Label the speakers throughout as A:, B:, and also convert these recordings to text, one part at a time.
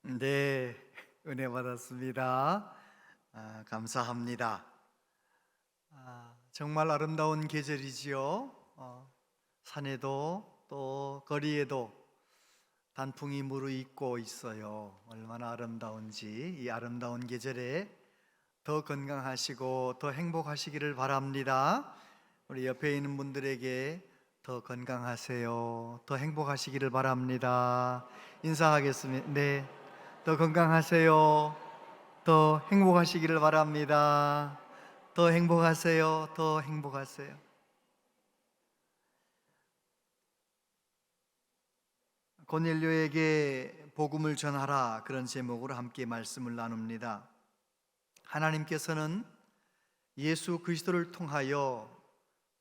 A: 네, 은혜 받았습니다. 감사합니다. 정말 아름다운 계절이지요. 산에도 또 거리에도 단풍이 무르익고 있어요. 얼마나 아름다운지 이 아름다운 계절에 더 건강하시고 더 행복하시기를 바랍니다. 우리 옆에 있는 분들에게 더 건강하세요, 더 행복하시기를 바랍니다. 인사하겠습니다. 네, 더 건강하세요, 더 행복하시기를 바랍니다. 더 행복하세요, 더 행복하세요. 고넬료에게 복음을 전하라, 그런 제목으로 함께 말씀을 나눕니다. 하나님께서는 예수 그리스도를 통하여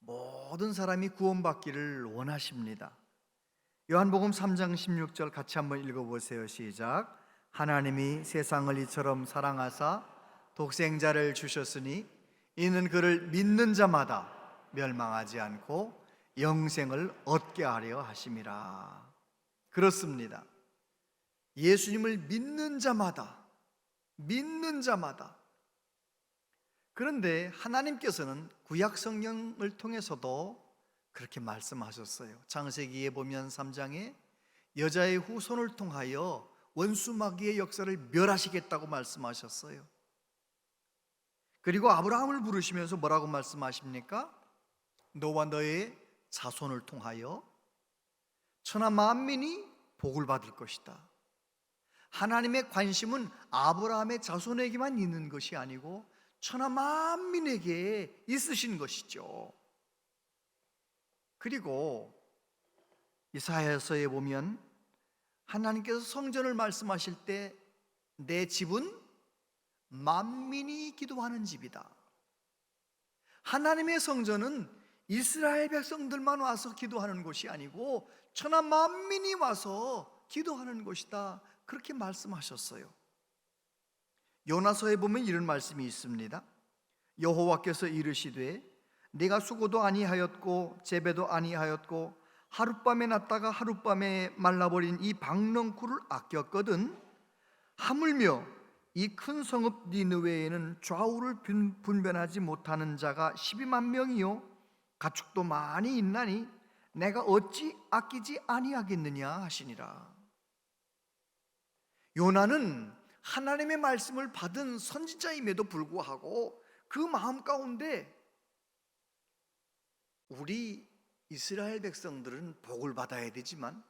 A: 모든 사람이 구원받기를 원하십니다. 요한복음 3장 16절 같이 한번 읽어보세요. 시작. 하나님이 세상을 이처럼 사랑하사 독생자를 주셨으니 이는 그를 믿는 자마다 멸망하지 않고 영생을 얻게 하려 하심이라. 그렇습니다. 예수님을 믿는 자마다, 그런데 하나님께서는 구약 성경을 통해서도 그렇게 말씀하셨어요. 창세기에 보면 3장에 여자의 후손을 통하여 원수 마귀의 역사를 멸하시겠다고 말씀하셨어요. 그리고 아브라함을 부르시면서 뭐라고 말씀하십니까? 너와 너의 자손을 통하여 천하 만민이 복을 받을 것이다. 하나님의 관심은 아브라함의 자손에게만 있는 것이 아니고 천하 만민에게 있으신 것이죠. 그리고 이사야서에 보면 하나님께서 성전을 말씀하실 때 내 집은 만민이 기도하는 집이다. 하나님의 성전은 이스라엘 백성들만 와서 기도하는 곳이 아니고 천하 만민이 와서 기도하는 곳이다, 그렇게 말씀하셨어요. 요나서에 보면 이런 말씀이 있습니다. 여호와께서 이르시되 내가 수고도 아니하였고 재배도 아니하였고 하룻밤에 났다가 하룻밤에 말라버린 이 박넝쿨을 아꼈거든. 하물며 이 큰 성읍 니느웨에는 좌우를 분별하지 못하는 자가 12만 명이요 가축도 많이 있나니 내가 어찌 아끼지 아니하겠느냐 하시니라. 요나는 하나님의 말씀을 받은 선지자임에도 불구하고 그 마음 가운데 우리 이스라엘 백성들은 복을 받아야 되지만,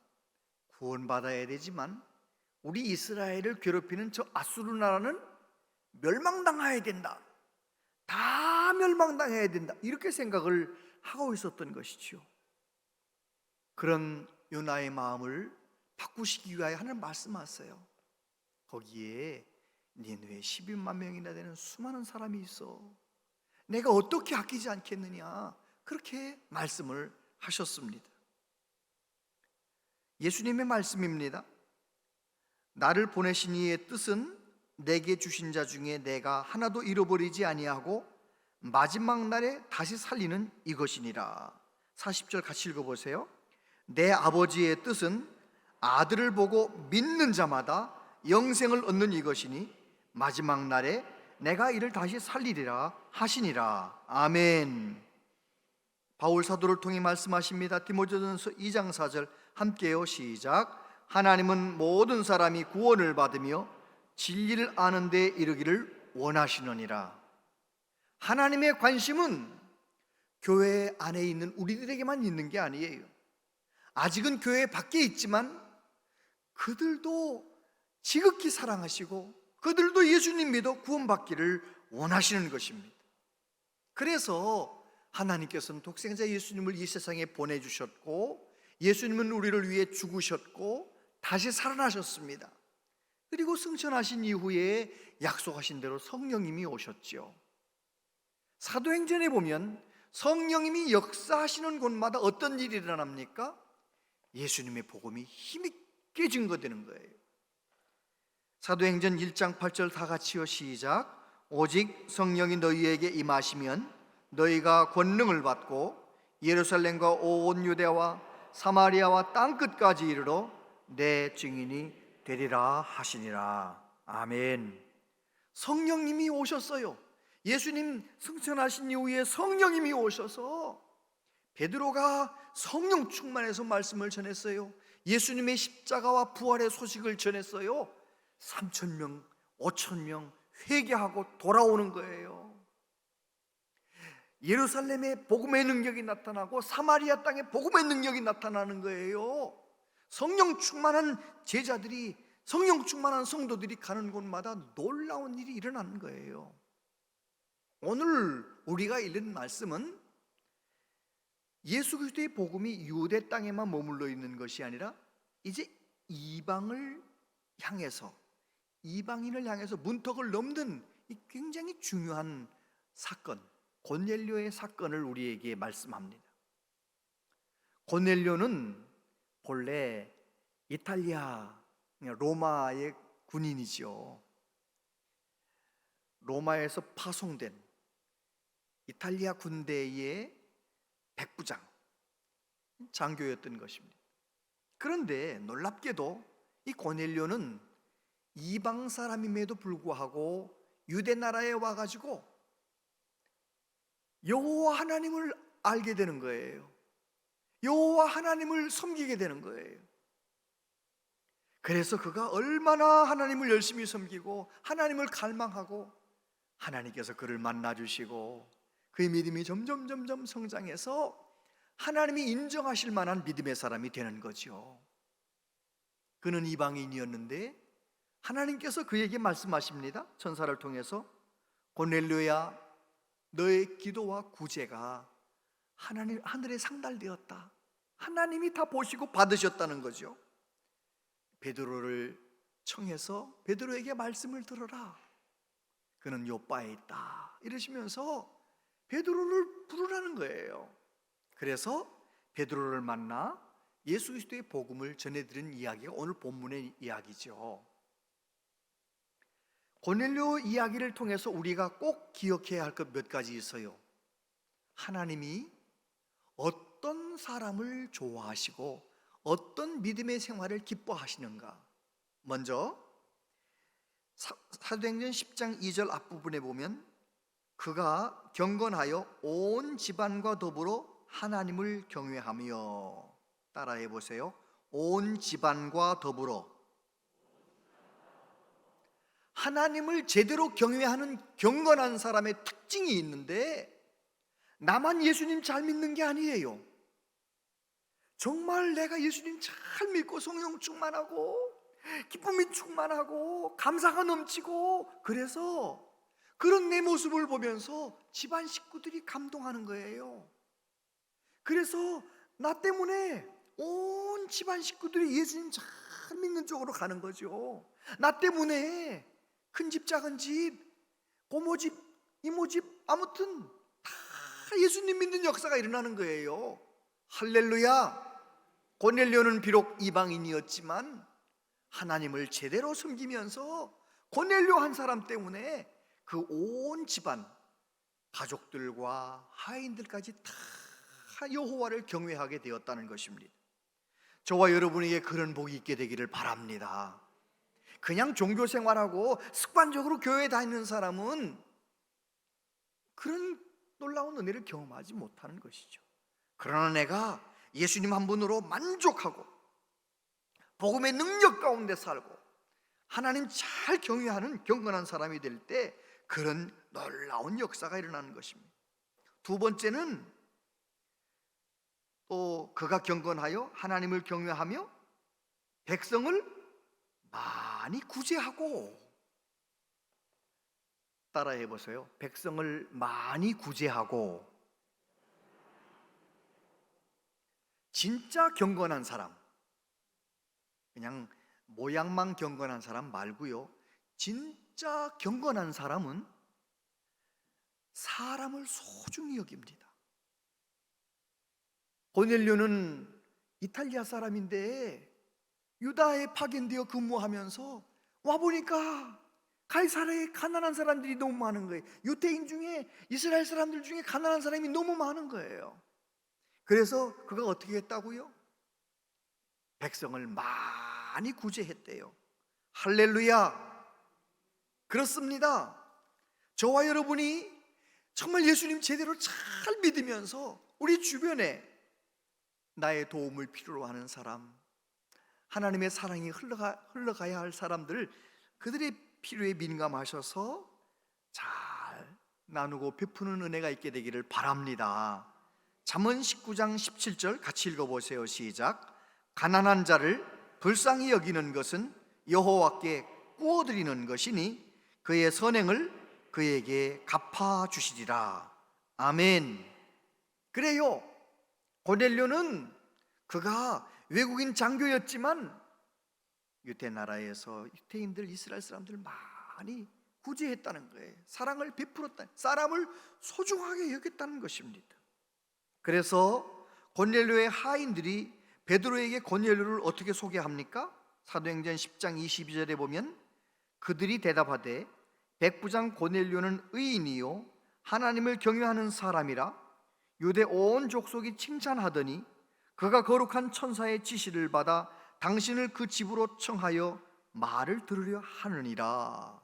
A: 구원받아야 되지만, 우리 이스라엘을 괴롭히는 저 아수르 나라는 멸망당해야 된다, 다 멸망당해야 된다, 이렇게 생각을 하고 있었던 것이죠. 그런 요나의 마음을 바꾸시기 위하여 하나님 말씀하세요. 거기에 니느웨 12만 명이나 되는 수많은 사람이 있어. 내가 어떻게 아끼지 않겠느냐, 그렇게 말씀을 하셨습니다. 예수님의 말씀입니다. 나를 보내신 이의 뜻은 내게 주신 자 중에 내가 하나도 잃어버리지 아니하고 마지막 날에 다시 살리는 이것이니라. 40절 같이 읽어보세요. 내 아버지의 뜻은 아들을 보고 믿는 자마다 영생을 얻는 이것이니 마지막 날에 내가 이를 다시 살리리라 하시니라. 아멘. 바울 사도를 통해 말씀하십니다. 디모데전서 2장 4절 함께요. 시작. 하나님은 모든 사람이 구원을 받으며 진리를 아는 데 이르기를 원하시느니라. 하나님의 관심은 교회 안에 있는 우리들에게만 있는 게 아니에요. 아직은 교회 밖에 있지만 그들도 지극히 사랑하시고 그들도 예수님 믿어 구원받기를 원하시는 것입니다. 그래서 하나님께서는 독생자 예수님을 이 세상에 보내주셨고, 예수님은 우리를 위해 죽으셨고 다시 살아나셨습니다. 그리고 승천하신 이후에 약속하신 대로 성령님이 오셨죠. 사도행전에 보면 성령님이 역사하시는 곳마다 어떤 일이 일어납니까? 예수님의 복음이 힘있게 증거되는 거예요. 사도행전 1장 8절 다 같이요. 시작. 오직 성령이 너희에게 임하시면 너희가 권능을 받고 예루살렘과 온 유대와 사마리아와 땅끝까지 이르러 내 증인이 되리라 하시니라. 아멘. 성령님이 오셨어요. 예수님 승천하신 이후에 성령님이 오셔서 베드로가 성령 충만해서 말씀을 전했어요. 예수님의 십자가와 부활의 소식을 전했어요. 3,000명, 5,000명 회개하고 돌아오는 거예요. 예루살렘에 복음의 능력이 나타나고 사마리아 땅에 복음의 능력이 나타나는 거예요. 성령 충만한 제자들이, 성령 충만한 성도들이 가는 곳마다 놀라운 일이 일어나는 거예요. 오늘 우리가 읽은 말씀은 예수 그리스도의 복음이 유대 땅에만 머물러 있는 것이 아니라 이제 이방을 향해서, 이방인을 향해서 문턱을 넘는 이 굉장히 중요한 사건, 고넬료의 사건을 우리에게 말씀합니다. 고넬료는 본래 이탈리아, 로마의 군인이죠. 로마에서 파송된 이탈리아 군대의 백부장, 장교였던 것입니다. 그런데 놀랍게도 이 고넬료는 이방 사람임에도 불구하고 유대 나라에 와가지고 여호와 하나님을 알게 되는 거예요. 여호와 하나님을 섬기게 되는 거예요. 그래서 그가 얼마나 하나님을 열심히 섬기고 하나님을 갈망하고 하나님께서 그를 만나주시고 그의 믿음이 점점 성장해서 하나님이 인정하실 만한 믿음의 사람이 되는 거죠. 그는 이방인이었는데 하나님께서 그에게 말씀하십니다. 천사를 통해서 고넬료야, 너의 기도와 구제가 하나님 하늘에 상달되었다. 하나님이 다 보시고 받으셨다는 거죠. 베드로를 청해서 베드로에게 말씀을 들어라. 그는 요바에 있다. 이러시면서 베드로를 부르라는 거예요. 그래서 베드로를 만나 예수 그리스도의 복음을 전해드린 이야기가 오늘 본문의 이야기죠. 고넬료 이야기를 통해서 우리가 꼭 기억해야 할 것 몇 가지 있어요. 하나님이 어떤 사람을 좋아하시고 어떤 믿음의 생활을 기뻐하시는가. 먼저 사도행전 10장 2절 앞부분에 보면 그가 경건하여 온 집안과 더불어 하나님을 경외하며, 따라해 보세요. 온 집안과 더불어. 하나님을 제대로 경외하는 경건한 사람의 특징이 있는데 나만 예수님 잘 믿는 게 아니에요. 정말 내가 예수님 잘 믿고 성령 충만하고 기쁨이 충만하고 감사가 넘치고 그래서 그런 내 모습을 보면서 집안 식구들이 감동하는 거예요. 그래서 나 때문에 온 집안 식구들이 예수님 잘 믿는 쪽으로 가는 거죠. 나 때문에 큰 집 작은 집, 고모 집, 이모 집, 아무튼 다 예수님 믿는 역사가 일어나는 거예요. 할렐루야. 고넬료는 비록 이방인이었지만 하나님을 제대로 섬기면서 고넬료 한 사람 때문에 그 온 집안, 가족들과 하인들까지 다 여호와를 경외하게 되었다는 것입니다. 저와 여러분에게 그런 복이 있게 되기를 바랍니다. 그냥 종교 생활하고 습관적으로 교회 다니는 사람은 그런 놀라운 은혜를 경험하지 못하는 것이죠. 그러나 내가 예수님 한 분으로 만족하고 복음의 능력 가운데 살고 하나님 잘 경외하는 경건한 사람이 될 때 그런 놀라운 역사가 일어나는 것입니다. 두 번째는 또 그가 경건하여 하나님을 경외하며 백성을 많이 구제하고, 따라해 보세요. 백성을 많이 구제하고. 진짜 경건한 사람, 그냥 모양만 경건한 사람 말고요, 진짜 경건한 사람은 사람을 소중히 여깁니다. 고넬료는 이탈리아 사람인데 유다에 파견되어 근무하면서 와보니까 가이사랴에 가난한 사람들이 너무 많은 거예요. 유대인 중에, 이스라엘 사람들 중에 가난한 사람이 너무 많은 거예요. 그래서 그가 어떻게 했다고요? 백성을 많이 구제했대요. 할렐루야. 그렇습니다. 저와 여러분이 정말 예수님 제대로 잘 믿으면서 우리 주변에 나의 도움을 필요로 하는 사람, 하나님의 사랑이 흘러가야 할 사람들, 그들의 필요에 민감하셔서 잘 나누고 베푸는 은혜가 있게 되기를 바랍니다. 잠언 19장 17절 같이 읽어보세요. 시작. 가난한 자를 불쌍히 여기는 것은 여호와께 꾸어드리는 것이니 그의 선행을 그에게 갚아주시리라. 아멘. 그래요, 고넬료는 그가 외국인 장교였지만 유대 나라에서 유대인들, 이스라엘 사람들 많이 구제했다는 거예요. 사랑을 베풀었다, 사람을 소중하게 여겼다는 것입니다. 그래서 고넬료의 하인들이 베드로에게 고넬료를 어떻게 소개합니까? 사도행전 10장 22절에 보면 그들이 대답하되 백부장 고넬료는 의인이요 하나님을 경외하는 사람이라 유대 온 족속이 칭찬하더니 그가 거룩한 천사의 지시를 받아 당신을 그 집으로 청하여 말을 들으려 하느니라.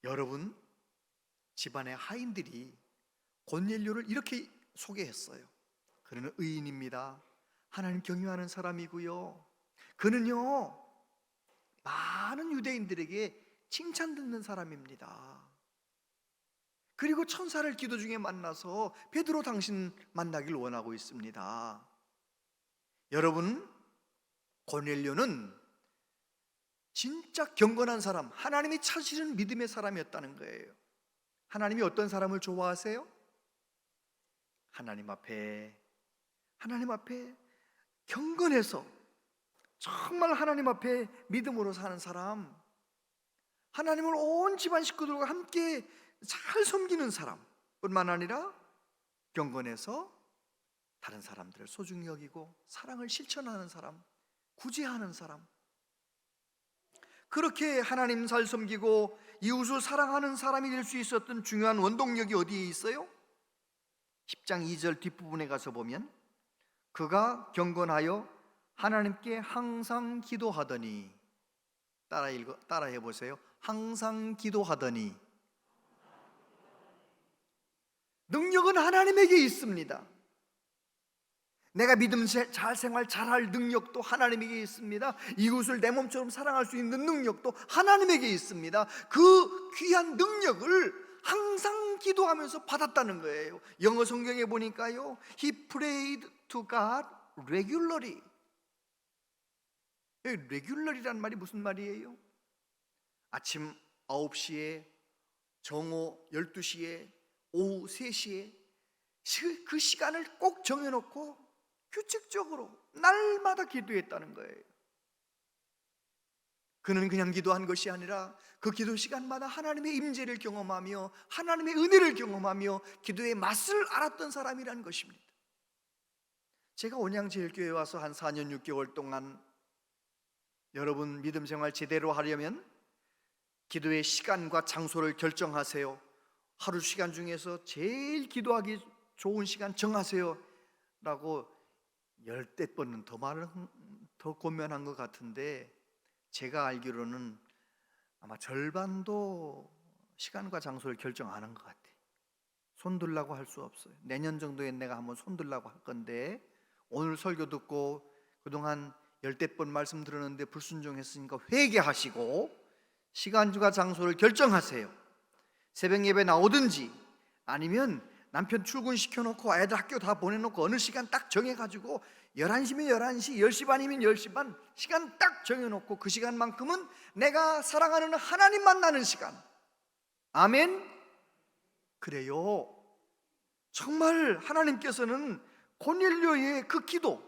A: 여러분, 집안의 하인들이 고넬료를 이렇게 소개했어요. 그는 의인입니다. 하나님 경외하는 사람이고요, 그는요 많은 유대인들에게 칭찬 듣는 사람입니다. 그리고 천사를 기도 중에 만나서 베드로 당신 만나길 원하고 있습니다. 여러분, 고넬료는 진짜 경건한 사람, 하나님이 찾으시는 믿음의 사람이었다는 거예요. 하나님이 어떤 사람을 좋아하세요? 하나님 앞에 경건해서 정말 하나님 앞에 믿음으로 사는 사람, 하나님을 온 집안 식구들과 함께 잘 섬기는 사람 뿐만 아니라 경건해서 다른 사람들을 소중히 여기고 사랑을 실천하는 사람, 구제하는 사람, 그렇게 하나님 잘 섬기고 이웃을 사랑하는 사람이 될 수 있었던 중요한 원동력이 어디에 있어요? 10장 2절 뒷부분에 가서 보면 그가 경건하여 하나님께 항상 기도하더니, 따라해 보세요. 항상 기도하더니. 능력은 하나님에게 있습니다. 내가 믿음 잘 생활 잘할 능력도 하나님에게 있습니다. 이웃을 내 몸처럼 사랑할 수 있는 능력도 하나님에게 있습니다. 그 귀한 능력을 항상 기도하면서 받았다는 거예요. 영어 성경에 보니까요, He prayed to God regularly. 레귤러리라는 말이 무슨 말이에요? 아침 9시에, 정오 12시에, 오후 3시에 그 시간을 꼭 정해놓고 규칙적으로 날마다 기도했다는 거예요. 그는 그냥 기도한 것이 아니라 그 기도 시간마다 하나님의 임재를 경험하며 하나님의 은혜를 경험하며 기도의 맛을 알았던 사람이라는 것입니다. 제가 온양제일교회에 와서 한 4년 6개월 동안 여러분 믿음 생활 제대로 하려면 기도의 시간과 장소를 결정하세요. 하루 시간 중에서 제일 기도하기 좋은 시간 정하세요 라고 10번은 더 고면한 것 같은데, 제가 알기로는 아마 절반도 시간과 장소를 결정 안 한 것 같아요. 손들라고 할 수 없어요. 내년 정도에 내가 한번 손들라고 할 건데, 오늘 설교 듣고 그동안 10번 말씀 들었는데 불순종했으니까 회개하시고 시간과 장소를 결정하세요. 새벽 예배 나오든지 아니면 남편 출근시켜놓고 애들 학교 다 보내놓고 어느 시간 딱 정해가지고 11시면 11시, 10시 반이면 10시 반 시간 딱 정해놓고 그 시간만큼은 내가 사랑하는 하나님 만나는 시간. 아멘. 그래요, 정말 하나님께서는 고넬료의 그 기도,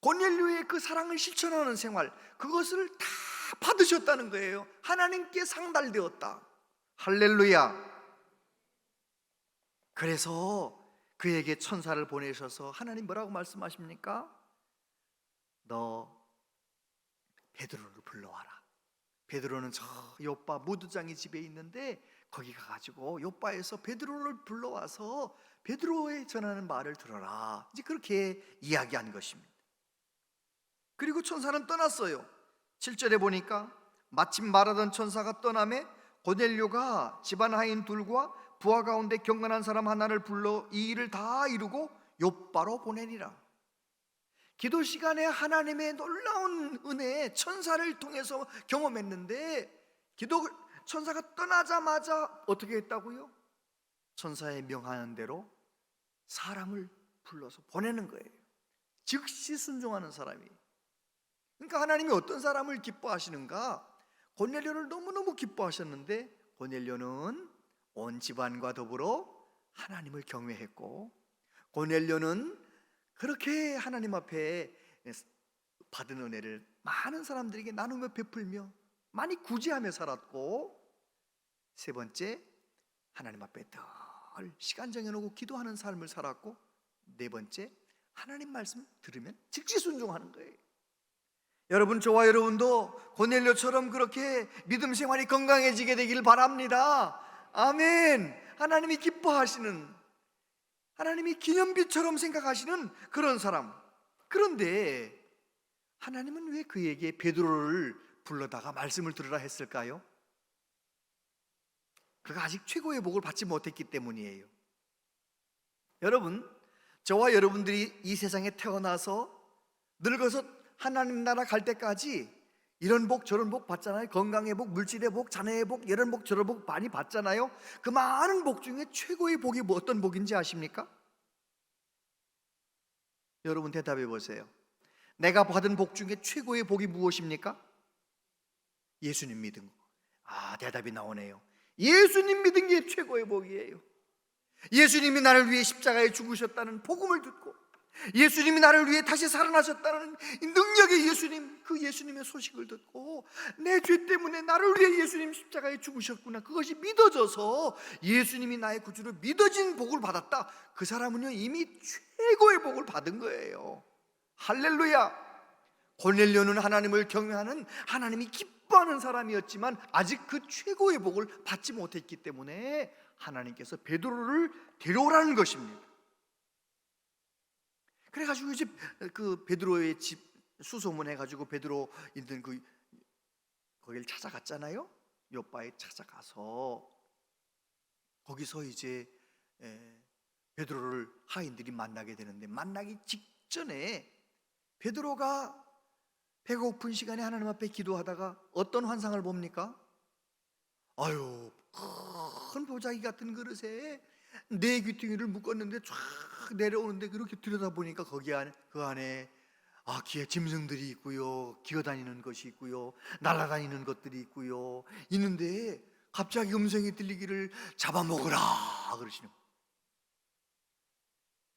A: 고넬료의 그 사랑을 실천하는 생활, 그것을 다 받으셨다는 거예요. 하나님께 상달되었다. 할렐루야. 그래서 그에게 천사를 보내셔서 하나님 뭐라고 말씀하십니까? 너 베드로를 불러와라. 베드로는 저 요빠 무두장이 집에 있는데 거기 가가지고 요빠에서 베드로를 불러와서 베드로의 전하는 말을 들어라. 이제 그렇게 이야기한 것입니다. 그리고 천사는 떠났어요. 7절에 보니까 마침 말하던 천사가 떠나매 고넬료가 집안 하인 둘과 부하 가운데 경건한 사람 하나를 불러 이 일을 다 이루고 욥바로 보내니라. 기도 시간에 하나님의 놀라운 은혜 천사를 통해서 경험했는데 기도 천사가 떠나자마자 어떻게 했다고요? 천사의 명하는 대로 사람을 불러서 보내는 거예요. 즉시 순종하는 사람이. 그러니까 하나님이 어떤 사람을 기뻐하시는가? 고넬료를 너무너무 기뻐하셨는데 고넬료는 온 집안과 더불어 하나님을 경외했고, 고넬료는 그렇게 하나님 앞에 받은 은혜를 많은 사람들에게 나누며 베풀며 많이 구제하며 살았고, 세 번째, 하나님 앞에 늘 시간 정해놓고 기도하는 삶을 살았고, 네 번째, 하나님 말씀 들으면 즉시 순종하는 거예요. 여러분, 저와 여러분도 고넬료처럼 그렇게 믿음 생활이 건강해지게 되기를 바랍니다. 아멘. 하나님이 기뻐하시는, 하나님이 기념비처럼 생각하시는 그런 사람. 그런데 하나님은 왜 그에게 베드로를 불러다가 말씀을 들으라 했을까요? 그가 아직 최고의 복을 받지 못했기 때문이에요. 여러분, 저와 여러분들이 이 세상에 태어나서 늙어서 하나님 나라 갈 때까지 이런 복 저런 복 받잖아요. 건강의 복, 물질의 복, 자녀의 복, 이런 복 저런 복 많이 받잖아요. 그 많은 복 중에 최고의 복이 어떤 복인지 아십니까? 여러분 대답해 보세요. 내가 받은 복 중에 최고의 복이 무엇입니까? 예수님 믿은 거. 대답이 나오네요. 예수님 믿은 게 최고의 복이에요. 예수님이 나를 위해 십자가에 죽으셨다는 복음을 듣고, 예수님이 나를 위해 다시 살아나셨다는 능력의 예수님, 그 예수님의 소식을 듣고 내 죄 때문에 나를 위해 예수님 십자가에 죽으셨구나, 그것이 믿어져서 예수님이 나의 구주로 믿어진 복을 받았다. 그 사람은요 이미 최고의 복을 받은 거예요. 할렐루야. 고넬료는 하나님을 경외하는, 하나님이 기뻐하는 사람이었지만 아직 그 최고의 복을 받지 못했기 때문에 하나님께서 베드로를 데려오라는 것입니다. 그래가지고 이제 그 베드로의 집 수소문해가지고 베드로 있는 거기를 찾아갔잖아요. 욥바에 찾아가서 거기서 이제 베드로를 하인들이 만나게 되는데, 만나기 직전에 베드로가 배가 고픈 시간에 하나님 앞에 기도하다가 어떤 환상을 봅니까? 큰 보자기 같은 그릇에 네 귀퉁이를 묶었는데 쫙 내려오는데, 그렇게 들여다보니까 그 안에 기의 짐승들이 있고요, 기어다니는 것이 있고요, 날아다니는 것들이 있고요, 있는데 갑자기 음성이 들리기를 잡아먹으라 그러시는 거예요.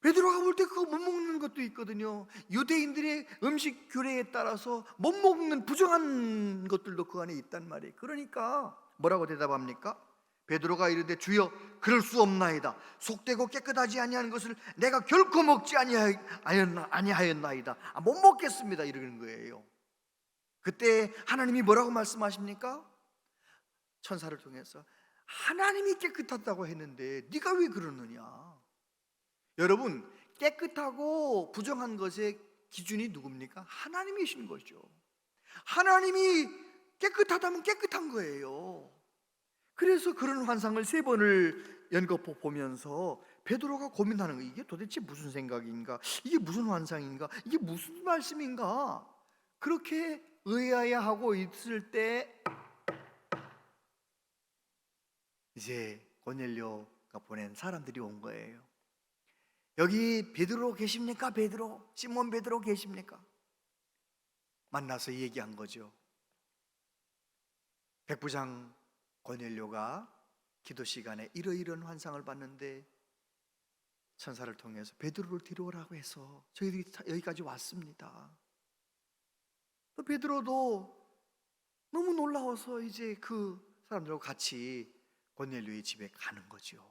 A: 베드로가 볼 때 그거 못 먹는 것도 있거든요. 유대인들의 음식 규례에 따라서 못 먹는 부정한 것들도 그 안에 있단 말이에요. 그러니까 뭐라고 대답합니까? 베드로가 이르되 주여 그럴 수 없나이다. 속되고 깨끗하지 아니한 것을 내가 결코 먹지 아니하였나이다. 못 먹겠습니다 이러는 거예요. 그때 하나님이 뭐라고 말씀하십니까? 천사를 통해서 하나님이 깨끗하다고 했는데 네가 왜 그러느냐. 여러분, 깨끗하고 부정한 것의 기준이 누굽니까? 하나님이신 거죠. 하나님이 깨끗하다면 깨끗한 거예요. 그래서 그런 환상을 3번을 연거푸 보면서 베드로가 고민하는 거예요. 이게 도대체 무슨 생각인가? 이게 무슨 환상인가? 이게 무슨 말씀인가? 그렇게 의아해하고 있을 때 이제 고넬료가 보낸 사람들이 온 거예요. 여기 베드로 계십니까? 베드로, 시몬 베드로 계십니까? 만나서 얘기한 거죠. 백부장 고넬료가 기도 시간에 이러이러한 환상을 봤는데 천사를 통해서 베드로를 데려오라고 해서 저희들이 여기까지 왔습니다. 또 베드로도 너무 놀라워서 이제 그 사람들하고 같이 고넬료의 집에 가는 거죠.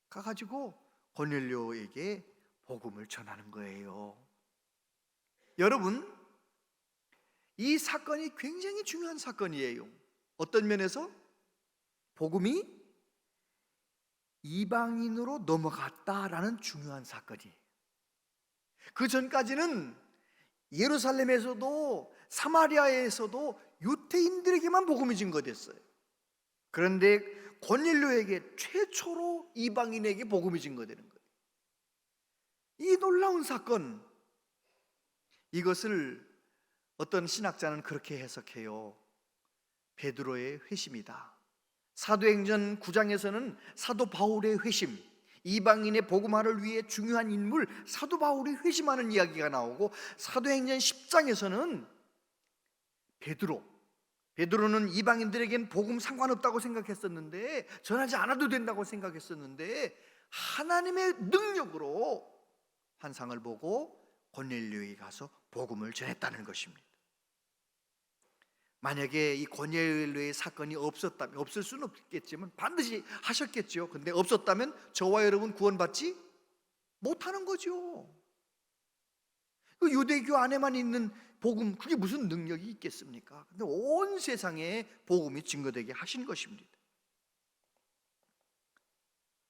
A: 가가지고 고넬료에게 복음을 전하는 거예요. 여러분, 이 사건이 굉장히 중요한 사건이에요. 어떤 면에서? 복음이 이방인으로 넘어갔다라는 중요한 사건이에요. 그 전까지는 예루살렘에서도 사마리아에서도 유대인들에게만 복음이 증거됐어요. 그런데 고넬료에게 최초로 이방인에게 복음이 증거되는 거예요. 이 놀라운 사건, 이것을 어떤 신학자는 그렇게 해석해요. 베드로의 회심이다. 사도행전 9장에서는 사도 바울의 회심, 이방인의 복음화를 위해 중요한 인물 사도 바울이 회심하는 이야기가 나오고, 사도행전 10장에서는 베드로는 이방인들에겐 복음 상관없다고 생각했었는데, 전하지 않아도 된다고 생각했었는데, 하나님의 능력으로 환상을 보고 고넬료에 가서 복음을 전했다는 것입니다. 만약에 이 고넬료의 사건이 없었다면, 없을 수는 없겠지만 반드시 하셨겠죠. 근데 없었다면 저와 여러분 구원받지 못하는 거죠. 그 유대교 안에만 있는 복음, 그게 무슨 능력이 있겠습니까? 근데 온 세상에 복음이 증거되게 하신 것입니다.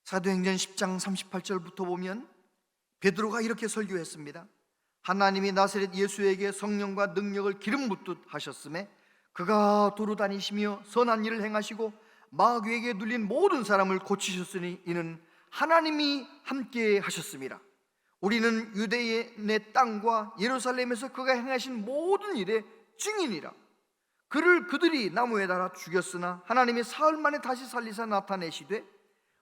A: 사도행전 10장 38절부터 보면 베드로가 이렇게 설교했습니다. 하나님이 나사렛 예수에게 성령과 능력을 기름 붓듯 하셨음에 그가 두루 다니시며 선한 일을 행하시고 마귀에게 눌린 모든 사람을 고치셨으니 이는 하나님이 함께 하셨습니다. 우리는 유대인의 땅과 예루살렘에서 그가 행하신 모든 일의 증인이라. 그들이 나무에 달아 죽였으나 하나님이 사흘 만에 다시 살리사 나타내시되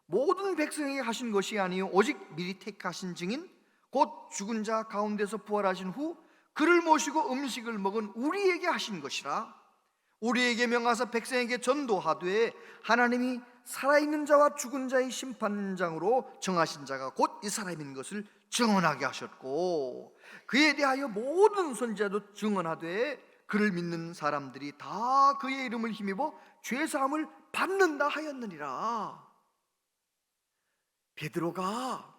A: 모든 백성에게 하신 것이 아니요 오직 미리 택하신 증인 곧 죽은 자 가운데서 부활하신 후 그를 모시고 음식을 먹은 우리에게 하신 것이라. 우리에게 명하사 백성에게 전도하되 하나님이 살아있는 자와 죽은 자의 심판장으로 정하신 자가 곧 이 사람인 것을 증언하게 하셨고, 그에 대하여 모든 선지자도 증언하되 그를 믿는 사람들이 다 그의 이름을 힘입어 죄사함을 받는다 하였느니라. 베드로가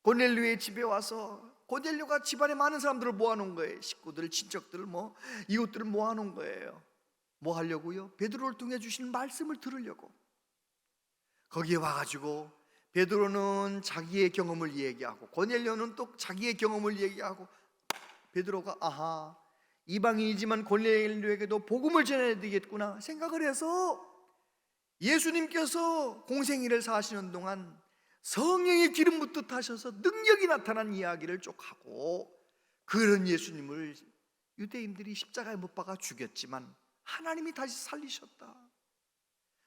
A: 고넬료의 집에 와서, 고넬료가 집안에 많은 사람들을 모아놓은 거예요. 식구들, 친척들, 이웃들을 모아놓은 거예요. 뭐 하려고요? 베드로를 통해 주신 말씀을 들으려고. 거기에 와가지고 베드로는 자기의 경험을 얘기하고 고넬료는 또 자기의 경험을 얘기하고, 베드로가 아하, 이방인이지만 고넬료에게도 복음을 전해야 되겠구나 생각을 해서 예수님께서 공생일을 사시는 동안 성령의 기름 붓듯 하셔서 능력이 나타난 이야기를 쭉 하고, 그런 예수님을 유대인들이 십자가에 못 박아 죽였지만 하나님이 다시 살리셨다.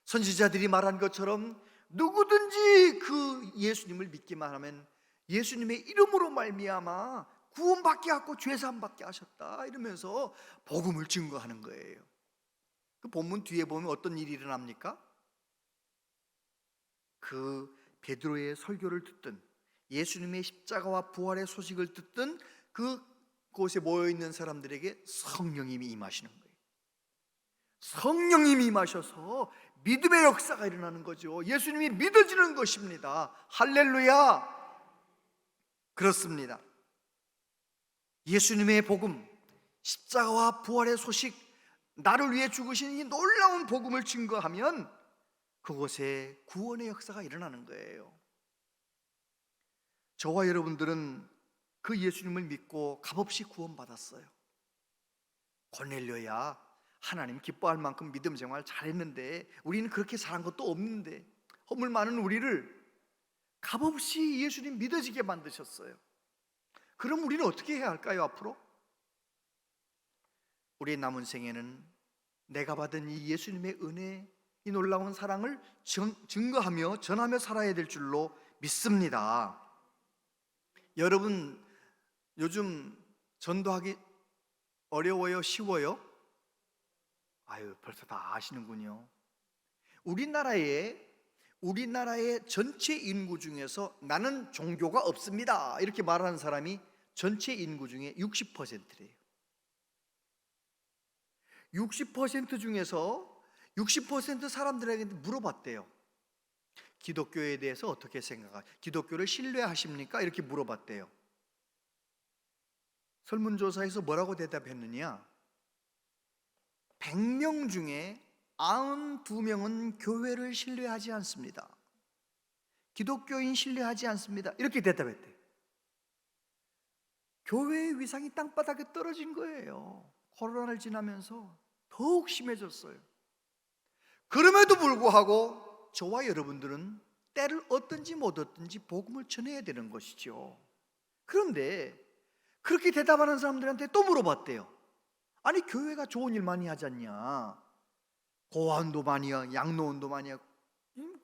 A: 선지자들이 말한 것처럼 누구든지 그 예수님을 믿기만 하면 예수님의 이름으로 말미암아 구원받게 하고 죄사함 받게 하셨다, 이러면서 복음을 증거하는 거예요. 그 본문 뒤에 보면 어떤 일이 일어납니까? 그 베드로의 설교를 듣던, 예수님의 십자가와 부활의 소식을 듣던 그곳에 모여있는 사람들에게 성령님이 임하시는 거예요. 성령님이 임하셔서 믿음의 역사가 일어나는 거죠. 예수님이 믿어지는 것입니다. 할렐루야. 그렇습니다. 예수님의 복음, 십자가와 부활의 소식, 나를 위해 죽으신 이 놀라운 복음을 증거하면 그곳에 구원의 역사가 일어나는 거예요. 저와 여러분들은 그 예수님을 믿고 값없이 구원받았어요. 고넬료야, 하나님 기뻐할 만큼 믿음 생활 잘했는데 우리는 그렇게 잘한 것도 없는데, 허물 많은 우리를 값없이 예수님 믿어지게 만드셨어요. 그럼 우리는 어떻게 해야 할까요? 앞으로 우리의 남은 생에는 내가 받은 이 예수님의 은혜, 이 놀라운 사랑을 증거하며 전하며 살아야 될 줄로 믿습니다. 여러분, 요즘 전도하기 어려워요? 쉬워요? 아유, 벌써 다 아시는군요. 우리나라의 전체 인구 중에서 나는 종교가 없습니다 이렇게 말하는 사람이 전체 인구 중에 60%래요. 60% 중에서 60% 사람들에게 물어봤대요. 기독교에 대해서 어떻게 생각하세요? 기독교를 신뢰하십니까? 이렇게 물어봤대요. 설문조사에서 뭐라고 대답했느냐? 100명 중에 92명은 교회를 신뢰하지 않습니다. 기독교인 신뢰하지 않습니다. 이렇게 대답했대요. 교회의 위상이 땅바닥에 떨어진 거예요. 코로나를 지나면서 더욱 심해졌어요. 그럼에도 불구하고 저와 여러분들은 때를 얻든지 못 얻든지 복음을 전해야 되는 것이죠. 그런데 그렇게 대답하는 사람들한테 또 물어봤대요. 아니, 교회가 좋은 일 많이 하지 않냐? 고아원도 많이 하고 양로원도 많이 하고,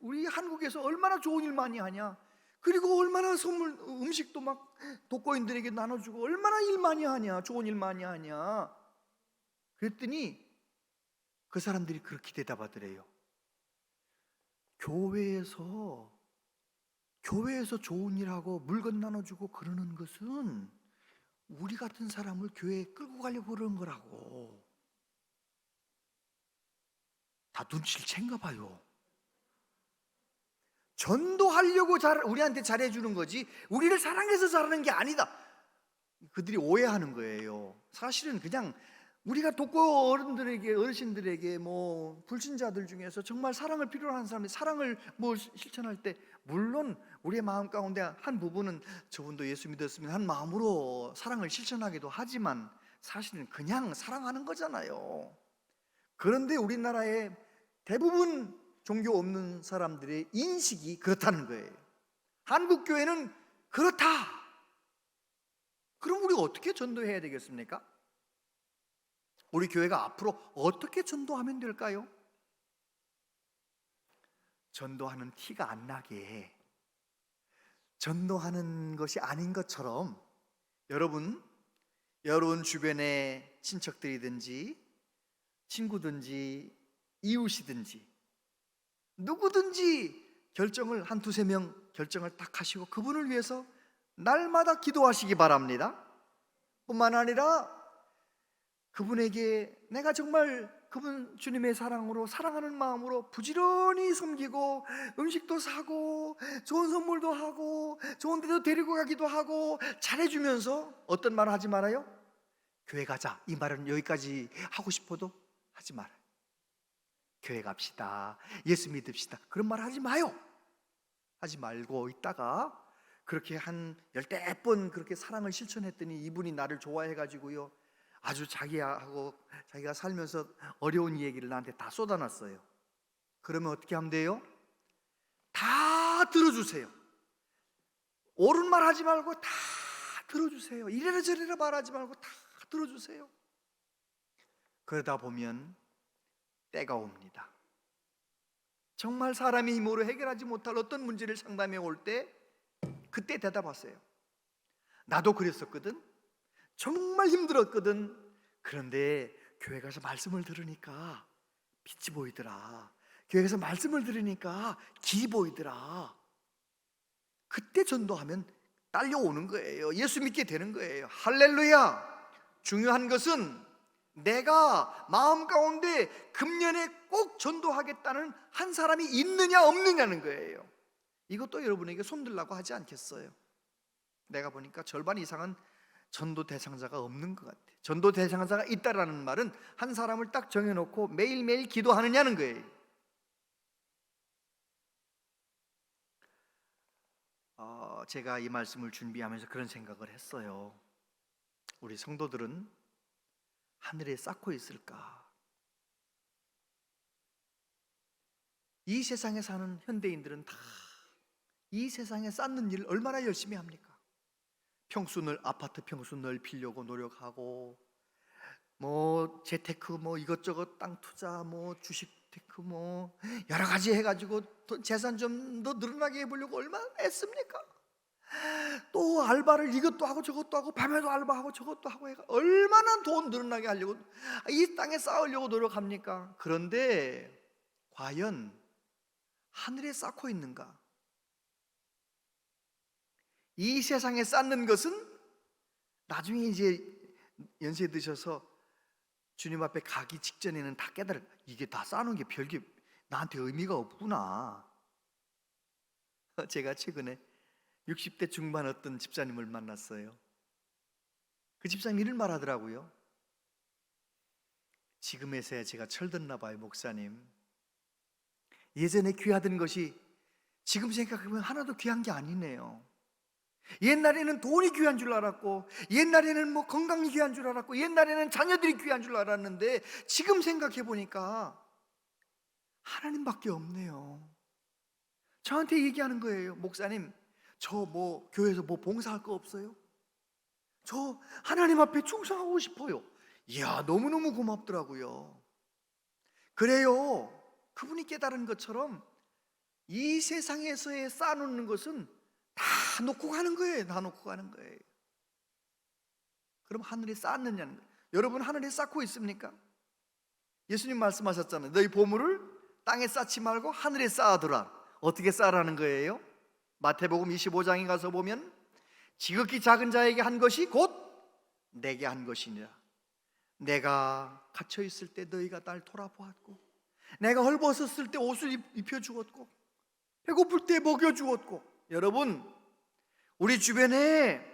A: 우리 한국에서 얼마나 좋은 일 많이 하냐? 그리고 얼마나 선물, 음식도 막 독거인들에게 나눠주고 얼마나 일 많이 하냐? 좋은 일 많이 하냐? 그랬더니 그 사람들이 그렇게 대답하더래요. 교회에서 좋은 일하고 물건 나눠주고 그러는 것은 우리 같은 사람을 교회에 끌고 가려고 그러는 거라고. 다 눈치를 챈가 봐요. 전도하려고 우리한테 잘해주는 거지 우리를 사랑해서 잘하는 게 아니다. 그들이 오해하는 거예요. 사실은 그냥 우리가 독거 어르신들에게 뭐 불신자들 중에서 정말 사랑을 필요로 하는 사람이 사랑을 실천할 때, 물론 우리의 마음 가운데 한 부분은 저분도 예수 믿었으면 한 마음으로 사랑을 실천하기도 하지만 사실은 그냥 사랑하는 거잖아요. 그런데 우리나라의 대부분 종교 없는 사람들의 인식이 그렇다는 거예요. 한국 교회는 그렇다. 그럼 우리가 어떻게 전도해야 되겠습니까? 우리 교회가 앞으로 어떻게 전도하면 될까요? 전도하는 티가 안 나게, 전도하는 것이 아닌 것처럼 여러분 주변의 친척들이든지 친구든지 이웃이든지 누구든지 결정을 한 두세 명 결정을 딱 하시고 그분을 위해서 날마다 기도하시기 바랍니다. 뿐만 아니라 그분에게 내가 정말 그분 주님의 사랑으로 사랑하는 마음으로 부지런히 섬기고 음식도 사고 좋은 선물도 하고 좋은 데도 데리고 가기도 하고 잘해주면서 어떤 말을 하지 말아요? 교회 가자, 이 말은 여기까지 하고 싶어도 하지 말아요. 교회 갑시다, 예수 믿읍시다, 그런 말 하지 마요. 하지 말고 있다가 그렇게 한 10번 그렇게 사랑을 실천했더니 이분이 나를 좋아해가지고요 아주 자기가 살면서 어려운 얘기를 나한테 다 쏟아놨어요. 그러면 어떻게 하면 돼요? 다 들어주세요. 옳은 말 하지 말고 다 들어주세요. 이래라 저래라 말하지 말고 다 들어주세요. 그러다 보면 때가 옵니다. 정말 사람의 힘으로 해결하지 못할 어떤 문제를 상담해 올 때 그때 대답하세요. 나도 그랬었거든. 정말 힘들었거든. 그런데 교회 가서 말씀을 들으니까 빛이 보이더라. 교회 가서 말씀을 들으니까 길이 보이더라. 그때 전도하면 딸려오는 거예요. 예수 믿게 되는 거예요. 할렐루야. 중요한 것은 내가 마음 가운데 금년에 꼭 전도하겠다는 한 사람이 있느냐 없느냐는 거예요. 이것도 여러분에게 손들라고 하지 않겠어요? 내가 보니까 절반 이상은 전도 대상자가 없는 것 같아요. 전도 대상자가 있다라는 말은 한 사람을 딱 정해놓고 매일매일 기도하느냐는 거예요. 제가 이 말씀을 준비하면서 그런 생각을 했어요. 우리 성도들은 하늘에 쌓고 있을까? 이 세상에 사는 현대인들은 다 이 세상에 쌓는 일을 얼마나 열심히 합니까? 아파트 평수 넓히려고 노력하고 뭐 재테크 뭐 이것저것 땅 투자 뭐 주식 테크 뭐 여러 가지 해가지고 재산 좀 더 늘어나게 해보려고 얼마나 애씁니까? 또 알바를 이것도 하고 저것도 하고 밤에도 알바하고 저것도 하고 해가 얼마나 돈 늘어나게 하려고 이 땅에 쌓으려고 노력합니까? 그런데 과연 하늘에 쌓고 있는가? 이 세상에 쌓는 것은 나중에 이제 연세 드셔서 주님 앞에 가기 직전에는 다 깨달아, 이게 다 쌓는 게 별게 나한테 의미가 없구나. 제가 최근에 60대 중반 어떤 집사님을 만났어요. 그 집사님 이런 말 하더라고요. 지금에서야 제가 철듣나 봐요. 목사님, 예전에 귀하던 것이 지금 생각하면 하나도 귀한 게 아니네요. 옛날에는 돈이 귀한 줄 알았고, 옛날에는 뭐 건강이 귀한 줄 알았고, 옛날에는 자녀들이 귀한 줄 알았는데, 지금 생각해 보니까 하나님밖에 없네요. 저한테 얘기하는 거예요. 목사님, 저 뭐 교회에서 뭐 봉사할 거 없어요? 저 하나님 앞에 충성하고 싶어요. 이야, 너무너무 고맙더라고요. 그래요. 그분이 깨달은 것처럼 이 세상에서의 쌓아놓는 것은 다 놓고 가는 거예요. 다 놓고 가는 거예요. 그럼 하늘에 쌓느냐는 거예요. 여러분, 하늘에 쌓고 있습니까? 예수님 말씀하셨잖아요. 너희 보물을 땅에 쌓지 말고 하늘에 쌓아두라. 어떻게 쌓으라는 거예요? 마태복음 25장에 가서 보면 지극히 작은 자에게 한 것이 곧 내게 한 것이니라. 내가 갇혀 있을 때 너희가 날 돌아보았고, 내가 헐벗었을 때 옷을 입혀 주었고, 배고플 때 먹여 주었고. 여러분, 우리 주변에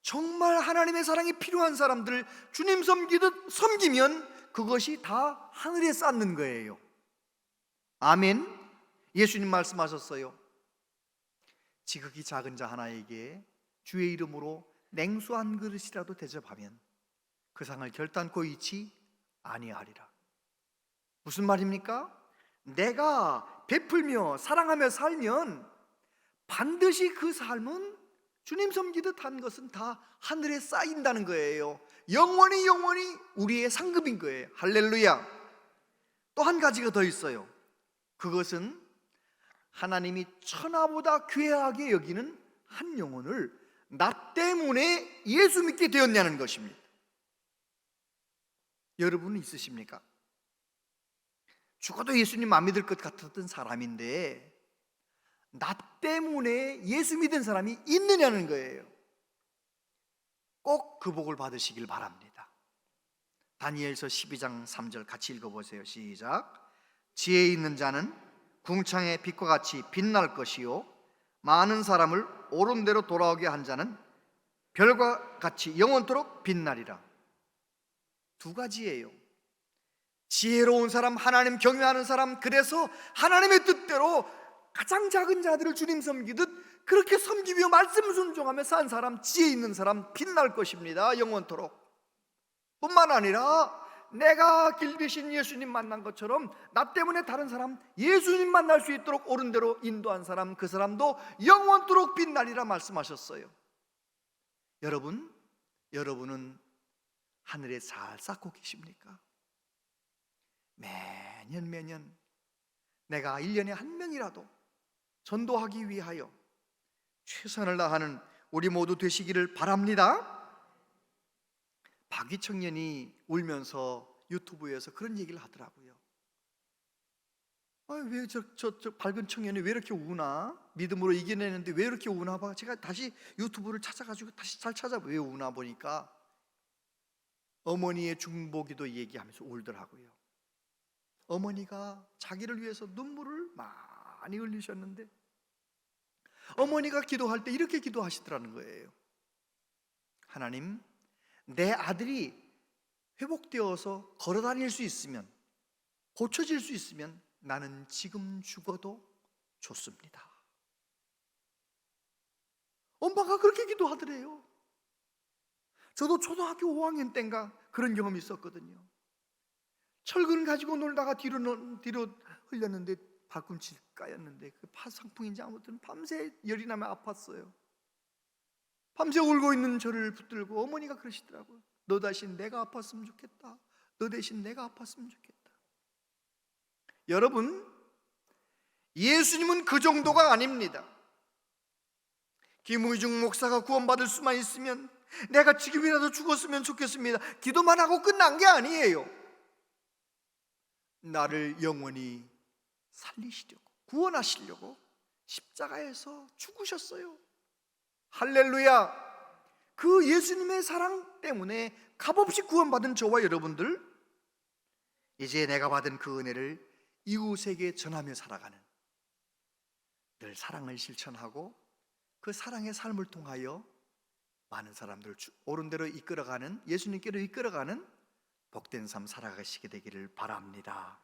A: 정말 하나님의 사랑이 필요한 사람들 주님 섬기듯 섬기면 그것이 다 하늘에 쌓는 거예요. 아멘. 예수님 말씀하셨어요. 지극히 작은 자 하나에게 주의 이름으로 냉수 한 그릇이라도 대접하면 그 상을 결단코 잃지 아니하리라. 무슨 말입니까? 내가 베풀며 사랑하며 살면 반드시 그 삶은 주님 섬기듯 한 것은 다 하늘에 쌓인다는 거예요. 영원히 우리의 상급인 거예요. 할렐루야. 또 한 가지가 더 있어요. 그것은 하나님이 천하보다 귀하게 여기는 한 영혼을 나 때문에 예수 믿게 되었냐는 것입니다. 여러분은 있으십니까? 죽어도 예수님 안 믿을 것 같았던 사람인데 나 때문에 예수 믿은 사람이 있느냐는 거예요. 꼭 그 복을 받으시길 바랍니다. 다니엘서 12장 3절 같이 읽어보세요. 시작. 지혜 있는 자는 궁창의 빛과 같이 빛날 것이요 많은 사람을 옳은 대로 돌아오게 한 자는 별과 같이 영원토록 빛나리라. 두 가지예요. 지혜로운 사람, 하나님 경외하는 사람, 그래서 하나님의 뜻대로 가장 작은 자들을 주님 섬기듯 그렇게 섬기며 말씀 순종하며 산 사람, 지혜 있는 사람 빛날 것입니다. 영원토록. 뿐만 아니라 내가 길 대신 예수님 만난 것처럼 나 때문에 다른 사람 예수님 만날 수 있도록 옳은 대로 인도한 사람, 그 사람도 영원토록 빛나리라 말씀하셨어요. 여러분은 하늘에 잘 쌓고 계십니까? 매년 내가 1년에 한 명이라도 전도하기 위하여 최선을 다하는 우리 모두 되시기를 바랍니다. 박위 청년이 울면서 유튜브에서 그런 얘기를 하더라고요. 왜 저 밝은 청년이 왜 이렇게 우나? 믿음으로 이겨내는데 왜 이렇게 우나 봐. 제가 다시 유튜브를 찾아가지고 다시 잘 찾아봐요. 왜 우나 보니까 어머니의 중보기도 얘기하면서 울더라고요. 어머니가 자기를 위해서 눈물을 많이 흘리셨는데 어머니가 기도할 때 이렇게 기도하시더라는 거예요. 하나님, 내 아들이 회복되어서 걸어다닐 수 있으면, 고쳐질 수 있으면 나는 지금 죽어도 좋습니다. 엄마가 그렇게 기도하더래요. 저도 초등학교 5학년 때인가 그런 경험이 있었거든요. 철근 가지고 놀다가 뒤로 흘렸는데 발꿈치 까였는데 그 파상풍인지 아무튼 밤새 열이 나면 아팠어요. 밤새 울고 있는 저를 붙들고 어머니가 그러시더라고요. 너 대신 내가 아팠으면 좋겠다. 너 대신 내가 아팠으면 좋겠다. 여러분, 예수님은 그 정도가 아닙니다. 김의중 목사가 구원받을 수만 있으면 내가 지금이라도 죽었으면 좋겠습니다. 기도만 하고 끝난 게 아니에요. 나를 영원히 살리시려고, 구원하시려고 십자가에서 죽으셨어요. 할렐루야. 그 예수님의 사랑 때문에 값없이 구원받은 저와 여러분들, 이제 내가 받은 그 은혜를 이웃에게 전하며 살아가는, 늘 사랑을 실천하고 그 사랑의 삶을 통하여 많은 사람들을 옳은 대로 이끌어가는, 예수님께로 이끌어가는 복된 삶 살아가시게 되기를 바랍니다.